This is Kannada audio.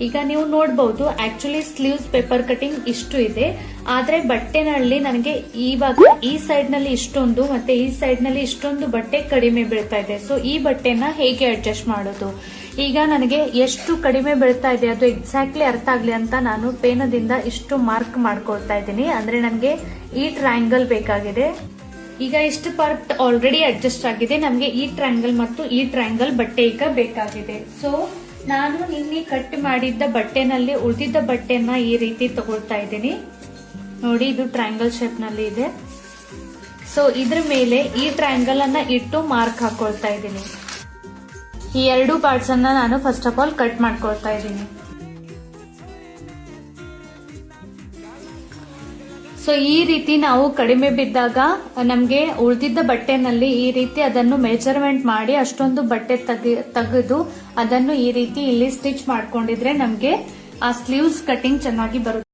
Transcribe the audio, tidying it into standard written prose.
ಈಗ ನೀವು ನೋಡಬಹುದು ಆಕ್ಚುಲಿ ಸ್ಲೀವ್ಸ್ ಪೇಪರ್ ಕಟಿಂಗ್ ಇಷ್ಟು ಇದೆ, ಆದ್ರೆ ಬಟ್ಟೆನಲ್ಲಿ ನನಗೆ ಇವಾಗ ಈ ಸೈಡ್ ನಲ್ಲಿ ಇಷ್ಟೊಂದು ಮತ್ತೆ ಈ ಸೈಡ್ ನಲ್ಲಿ ಇಷ್ಟೊಂದು ಬಟ್ಟೆ ಕಡಿಮೆ ಬೀಳ್ತಾ ಇದೆ. ಸೊ ಈ ಬಟ್ಟೆನ ಹೇಗೆ ಅಡ್ಜಸ್ಟ್ ಮಾಡೋದು, ಈಗ ನನಗೆ ಎಷ್ಟು ಕಡಿಮೆ ಬೀಳ್ತಾ ಇದೆ ಅದು ಎಕ್ಸಾಕ್ಟ್ಲಿ ಅರ್ಥ ಆಗ್ಲಿ ಅಂತ ನಾನು ಪೇನದಿಂದ ಇಷ್ಟು ಮಾರ್ಕ್ ಮಾಡ್ಕೊಳ್ತಾ ಇದ್ದೀನಿ. ಅಂದ್ರೆ ನನಗೆ ಈ ಟ್ರಯಾಂಗಲ್ ಬೇಕಾಗಿದೆ. ಈಗ ಇಷ್ಟು ಪಾರ್ಟ್ ಆಲ್ರೆಡಿ ಅಡ್ಜಸ್ಟ್ ಆಗಿದೆ, ನಮಗೆ ಈ ಟ್ರಯಾಂಗಲ್ ಮತ್ತು ಈ ಟ್ರಯಾಂಗಲ್ ಬಟ್ಟೆ ಈಗ ಬೇಕಾಗಿದೆ. ಸೊ ನಾನು ನಿನ್ನೆ ಕಟ್ ಮಾಡಿದ್ದ ಬಟ್ಟೆನಲ್ಲಿ ಉಳಿದಿದ್ದ ಬಟ್ಟೆನ ಈ ರೀತಿ ತಗೊಳ್ತಾ ಇದ್ದೀನಿ. ನೋಡಿ, ಇದು ಟ್ರಯಾಂಗಲ್ ಶೇಪ್ ನಲ್ಲಿ ಇದೆ. ಸೊ ಇದ್ರ ಮೇಲೆ ಈ ಟ್ರಯಾಂಗಲ್ ಅನ್ನ ಇಟ್ಟು ಮಾರ್ಕ್ ಹಾಕೊಳ್ತಾ ಇದ್ದೀನಿ. ಈ ಎರಡು ಪಾರ್ಟ್ಸ್ ಅನ್ನ ನಾನು ಫಸ್ಟ್ ಆಫ್ ಆಲ್ ಕಟ್ ಮಾಡ್ಕೊಳ್ತಾ ಇದ್ದೀನಿ. ಸೊ ಈ ರೀತಿ ನಾವು ಕಡಿಮೆ ಬಿದ್ದಾಗ ನಮ್ಗೆ ಉಳಿದಿದ್ದ ಬಟ್ಟೆನಲ್ಲಿ ಈ ರೀತಿ ಅದನ್ನು ಮೆಜರ್ಮೆಂಟ್ ಮಾಡಿ ಅಷ್ಟೊಂದು ಬಟ್ಟೆ ತೆಗೆದು ಅದನ್ನು ಈ ರೀತಿ ಇಲ್ಲಿ ಸ್ಟಿಚ್ ಮಾಡ್ಕೊಂಡಿದ್ರೆ ನಮ್ಗೆ ಆ ಸ್ಲೀವ್ಸ್ ಕಟಿಂಗ್ ಚೆನ್ನಾಗಿ ಬರುತ್ತೆ.